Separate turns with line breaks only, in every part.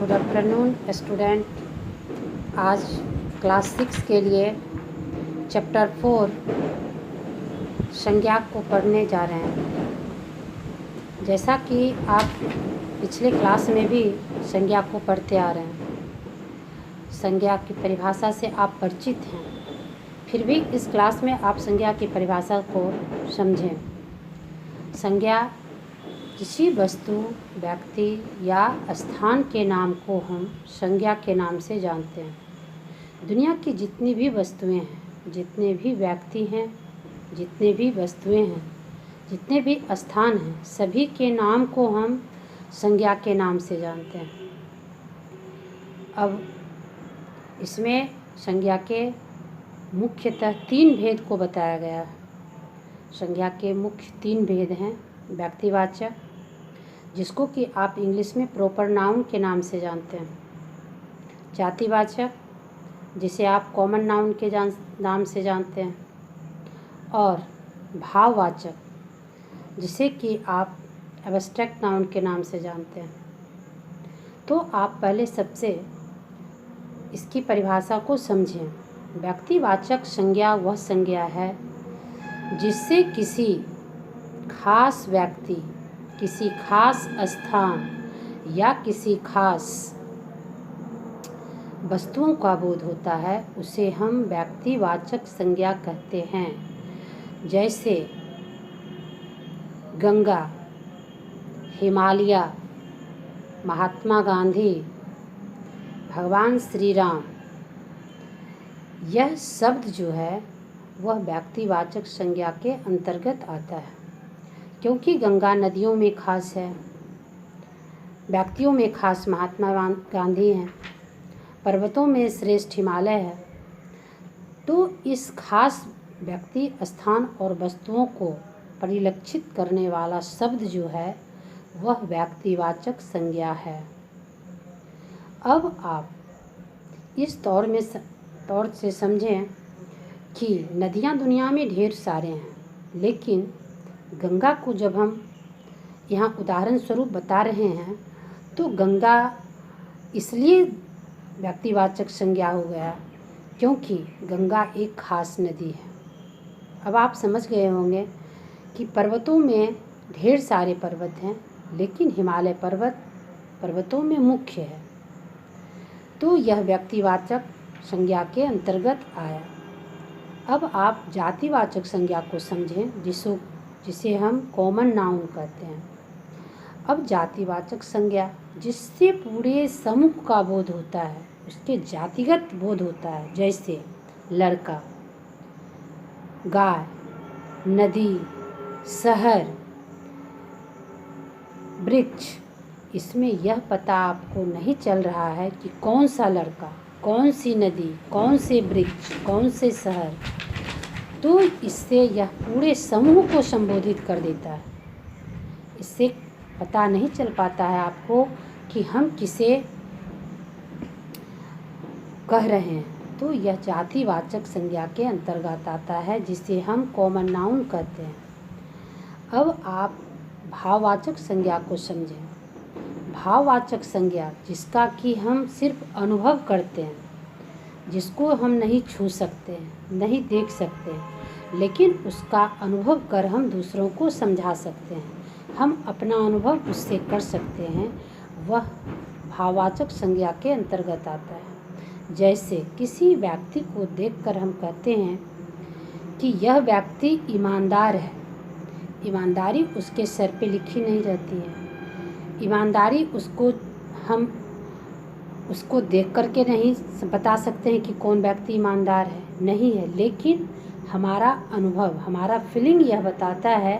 Good afternoon student. आज class 6 के लिए चैप्टर 4 संज्ञा को पढ़ने जा रहे हैं। जैसा कि आप पिछले क्लास में भी संज्ञा को पढ़ते आ रहे हैं, संज्ञा की परिभाषा से आप परिचित हैं, फिर भी इस क्लास में आप संज्ञा की परिभाषा को समझें। संज्ञा किसी वस्तु, व्यक्ति या स्थान के नाम को हम संज्ञा के नाम से जानते हैं। दुनिया की जितनी भी वस्तुएं हैं, जितने भी व्यक्ति हैं, जितने भी वस्तुएं हैं, जितने भी स्थान हैं, सभी के नाम को हम संज्ञा के नाम से जानते हैं। अब इसमें संज्ञा के मुख्यतः 3 भेद को बताया गया है। संज्ञा के मुख्य 3 भेद हैं। व्यक्तिवाचक, जिसको कि आप इंग्लिश में प्रॉपर नाउन के नाम से जानते हैं। जातिवाचक, जिसे आप कॉमन नाउन के नाम से जानते हैं। और भाववाचक, जिसे कि आप एब्स्ट्रैक्ट नाउन के नाम से जानते हैं। तो आप पहले सबसे इसकी परिभाषा को समझें। व्यक्तिवाचक संज्ञा वह संज्ञा है जिससे किसी खास व्यक्ति, किसी खास स्थान या किसी खास वस्तुओं का बोध होता है, उसे हम व्यक्तिवाचक संज्ञा कहते हैं। जैसे गंगा, हिमालय, महात्मा गांधी, भगवान श्री राम, यह शब्द जो है वह व्यक्तिवाचक संज्ञा के अंतर्गत आता है, क्योंकि गंगा नदियों में खास है, व्यक्तियों में खास महात्मा गांधी हैं, पर्वतों में श्रेष्ठ हिमालय है। तो इस खास व्यक्ति, स्थान और वस्तुओं को परिलक्षित करने वाला शब्द जो है वह व्यक्तिवाचक संज्ञा है। अब आप इस तौर से समझें कि नदियाँ दुनिया में ढेर सारे हैं, लेकिन गंगा को जब हम यहाँ उदाहरण स्वरूप बता रहे हैं तो गंगा इसलिए व्यक्तिवाचक संज्ञा हो गया क्योंकि गंगा एक खास नदी है। अब आप समझ गए होंगे कि पर्वतों में ढेर सारे पर्वत हैं, लेकिन हिमालय पर्वतों में मुख्य है। तो यह व्यक्तिवाचक संज्ञा के अंतर्गत आया। अब आप जातिवाचक संज्ञा को समझें, जिसे हम कॉमन नाउन कहते हैं। अब जातिवाचक संज्ञा जिससे पूरे समूह का बोध होता है, उसके जातिगत बोध होता है। जैसे लड़का, गाय, नदी, शहर, वृक्ष। इसमें यह पता आपको नहीं चल रहा है कि कौन सा लड़का, कौन सी नदी, कौन से वृक्ष, कौन से शहर। तो इससे यह पूरे समूह को संबोधित कर देता है। इससे पता नहीं चल पाता है आपको कि हम किसे कह रहे हैं। तो यह जातिवाचक संज्ञा के अंतर्गत आता है, जिसे हम कॉमन नाउन कहते हैं। अब आप भाववाचक संज्ञा को समझें। भाववाचक संज्ञा जिसका कि हम सिर्फ अनुभव करते हैं, जिसको हम नहीं छू सकते हैं, नहीं देख सकते हैं, लेकिन उसका अनुभव कर हम दूसरों को समझा सकते हैं, हम अपना अनुभव उससे कर सकते हैं, वह भाववाचक संज्ञा के अंतर्गत आता है। जैसे किसी व्यक्ति को देखकर हम कहते हैं कि यह व्यक्ति ईमानदार है। ईमानदारी उसके सर पे लिखी नहीं रहती है। ईमानदारी हम उसको देख करके नहीं बता सकते हैं कि कौन व्यक्ति ईमानदार है, नहीं है, लेकिन हमारा अनुभव, हमारा फीलिंग यह बताता है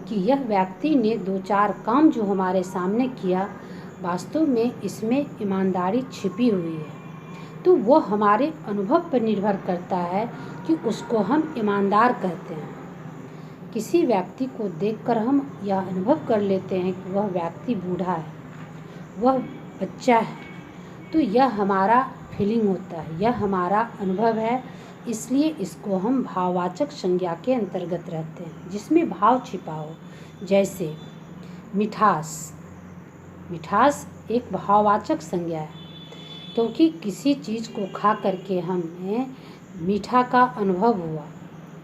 कि यह व्यक्ति ने 2-4 काम जो हमारे सामने किया, वास्तव में इसमें ईमानदारी छिपी हुई है। तो वो हमारे अनुभव पर निर्भर करता है कि उसको हम ईमानदार कहते हैं। किसी व्यक्ति को देखकर हम यह अनुभव कर लेते हैं कि वह व्यक्ति बूढ़ा है, वह बच्चा है। तो यह हमारा फीलिंग होता है, यह हमारा अनुभव है, इसलिए इसको हम भाववाचक संज्ञा के अंतर्गत रहते हैं, जिसमें भाव छिपा हो। जैसे मिठास, मिठास एक भाववाचक संज्ञा है, क्योंकि किसी चीज़ को खा करके हमें मीठा का अनुभव हुआ,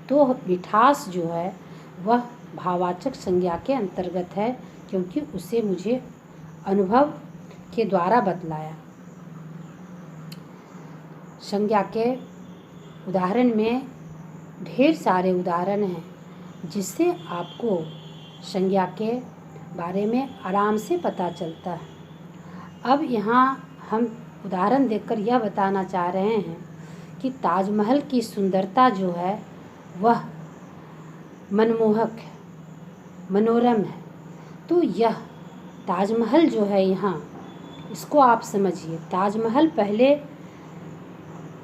तो मिठास जो है वह भाववाचक संज्ञा के अंतर्गत है, क्योंकि उसे मुझे अनुभव के द्वारा बतलाया। संज्ञा के उदाहरण में ढेर सारे उदाहरण हैं, जिससे आपको संज्ञा के बारे में आराम से पता चलता है। अब यहाँ हम उदाहरण देकर यह बताना चाह रहे हैं कि ताजमहल की सुंदरता जो है वह मनमोहक है, मनोरम है। तो यह ताजमहल जो है यहाँ, इसको आप समझिए। ताजमहल पहले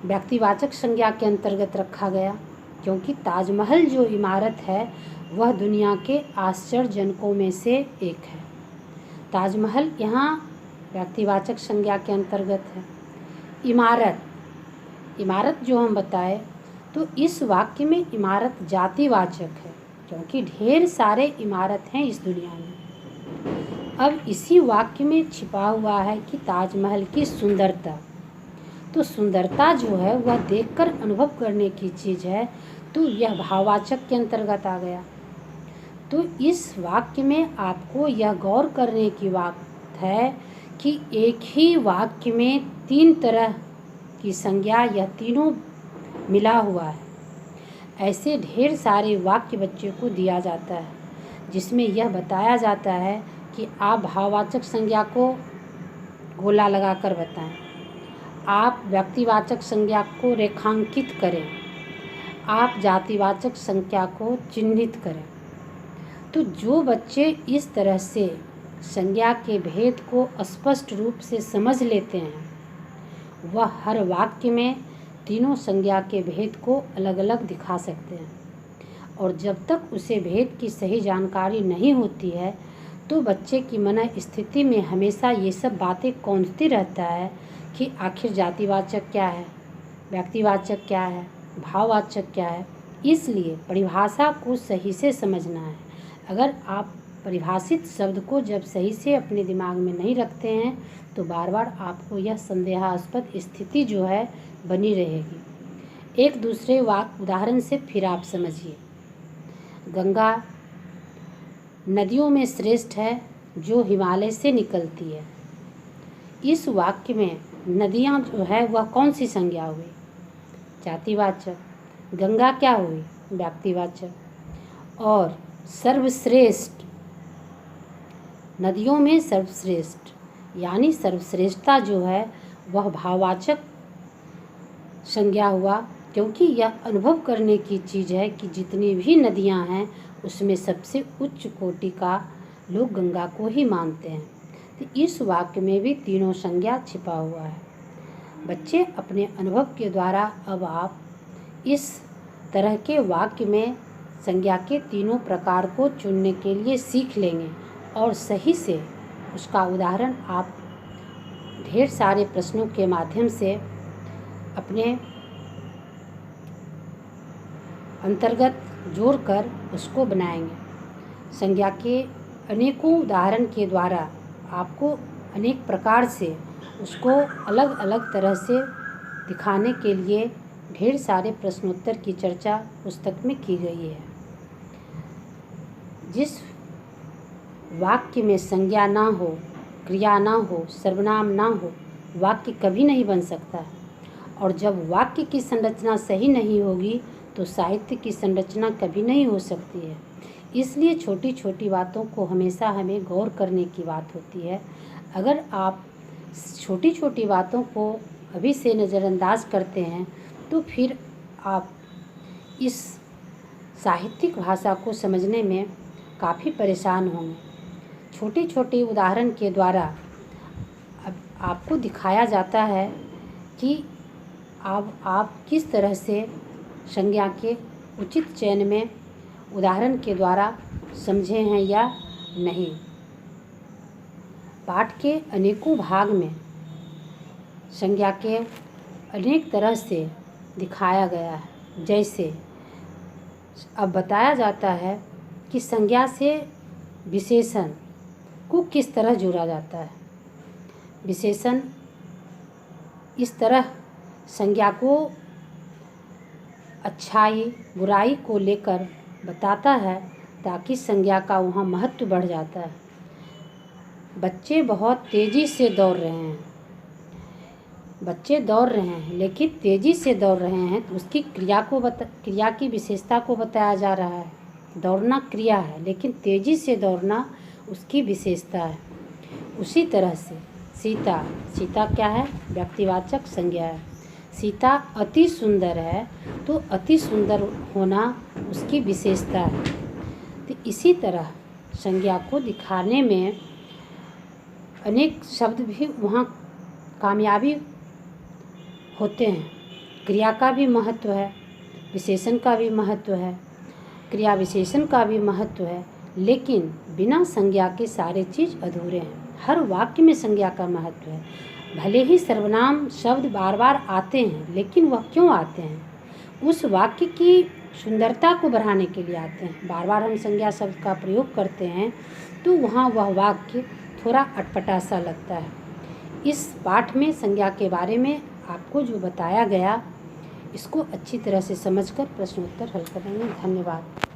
व्यक्तिवाचक संज्ञा के अंतर्गत रखा गया, क्योंकि ताजमहल जो इमारत है वह दुनिया के आश्चर्यजनकों में से एक है। ताजमहल यहाँ व्यक्तिवाचक संज्ञा के अंतर्गत है। इमारत जो हम बताए, तो इस वाक्य में इमारत जातिवाचक है, क्योंकि ढेर सारे इमारत हैं इस दुनिया में। अब इसी वाक्य में छिपा हुआ है कि ताजमहल की सुंदरता, तो सुंदरता जो है वह देखकर अनुभव करने की चीज़ है, तो यह भाववाचक के अंतर्गत आ गया। तो इस वाक्य में आपको यह गौर करने की बात है कि एक ही वाक्य में 3 तरह की संज्ञा, यह तीनों मिला हुआ है। ऐसे ढेर सारे वाक्य बच्चे को दिया जाता है, जिसमें यह बताया जाता है कि आप भाववाचक संज्ञा को गोला लगाकर बताएं, आप व्यक्तिवाचक संज्ञा को रेखांकित करें, आप जातिवाचक संज्ञा को चिन्हित करें। तो जो बच्चे इस तरह से संज्ञा के भेद को स्पष्ट रूप से समझ लेते हैं, वह हर वाक्य में तीनों संज्ञा के भेद को अलग अलग दिखा सकते हैं। और जब तक उसे भेद की सही जानकारी नहीं होती है, तो बच्चे की मन स्थिति में हमेशा ये सब बातें कौंधती रहता है कि आखिर जातिवाचक क्या है, व्यक्तिवाचक क्या है, भाववाचक क्या है। इसलिए परिभाषा को सही से समझना है। अगर आप परिभाषित शब्द को जब सही से अपने दिमाग में नहीं रखते हैं, तो बार बार आपको यह संदेहास्पद स्थिति जो है बनी रहेगी। एक दूसरे उदाहरण से फिर आप समझिए। गंगा नदियों में श्रेष्ठ है जो हिमालय से निकलती है। इस वाक्य में नदियाँ जो है वह कौन सी संज्ञा हुई? जातिवाचक। गंगा क्या हुई? व्यक्तिवाचक। और सर्वश्रेष्ठ, नदियों में सर्वश्रेष्ठ, यानी सर्वश्रेष्ठता जो है वह भाववाचक संज्ञा हुआ, क्योंकि यह अनुभव करने की चीज़ है कि जितनी भी नदियां हैं उसमें सबसे उच्च कोटि का लोग गंगा को ही मानते हैं। तो इस वाक्य में भी तीनों संज्ञा छिपा हुआ है। बच्चे अपने अनुभव के द्वारा अब आप इस तरह के वाक्य में संज्ञा के तीनों प्रकार को चुनने के लिए सीख लेंगे, और सही से उसका उदाहरण आप ढेर सारे प्रश्नों के माध्यम से अपने अंतर्गत जोड़कर उसको बनाएंगे। संज्ञा के अनेकों उदाहरण के द्वारा आपको अनेक प्रकार से उसको अलग अलग तरह से दिखाने के लिए ढेर सारे प्रश्नोत्तर की चर्चा पुस्तक में की गई है। जिस वाक्य में संज्ञा ना हो, क्रिया ना हो, सर्वनाम ना हो, वाक्य कभी नहीं बन सकता। और जब वाक्य की संरचना सही नहीं होगी तो साहित्य की संरचना कभी नहीं हो सकती है। इसलिए छोटी छोटी बातों को हमेशा हमें गौर करने की बात होती है। अगर आप छोटी छोटी बातों को अभी से नज़रअंदाज करते हैं तो फिर आप इस साहित्यिक भाषा को समझने में काफ़ी परेशान होंगे। छोटे छोटे उदाहरण के द्वारा अब आपको दिखाया जाता है कि आप किस तरह से संज्ञा के उचित चयन में उदाहरण के द्वारा समझे हैं या नहीं। पाठ के अनेकों भाग में संज्ञा के अनेक तरह से दिखाया गया है। जैसे अब बताया जाता है कि संज्ञा से विशेषण को किस तरह जोड़ा जाता है। विशेषण इस तरह संज्ञा को अच्छाई बुराई को लेकर बताता है ताकि संज्ञा का वहाँ महत्व बढ़ जाता है। बच्चे बहुत तेज़ी से दौड़ रहे हैं। बच्चे दौड़ रहे हैं लेकिन तेज़ी से दौड़ रहे हैं तो उसकी क्रिया की विशेषता को बताया जा रहा है। दौड़ना क्रिया है लेकिन तेज़ी से दौड़ना उसकी विशेषता है। उसी तरह से सीता क्या है? व्यक्तिवाचक संज्ञा है। सीता अति सुंदर है तो अति सुंदर होना उसकी विशेषता है। तो इसी तरह संज्ञा को दिखाने में अनेक शब्द भी वहाँ कामयाबी होते हैं। क्रिया का भी महत्व है, विशेषण का भी महत्व है, क्रिया विशेषण का भी महत्व है, लेकिन बिना संज्ञा के सारे चीज़ अधूरे हैं। हर वाक्य में संज्ञा का महत्व है। भले ही सर्वनाम शब्द बार बार आते हैं लेकिन वह क्यों आते हैं? उस वाक्य की सुंदरता को बढ़ाने के लिए आते हैं। बार बार हम संज्ञा शब्द का प्रयोग करते हैं तो वहाँ वह वाक्य थोड़ा अटपटा सा लगता है। इस पाठ में संज्ञा के बारे में आपको जो बताया गया इसको अच्छी तरह से समझकर प्रश्नोत्तर हल करेंगे। धन्यवाद।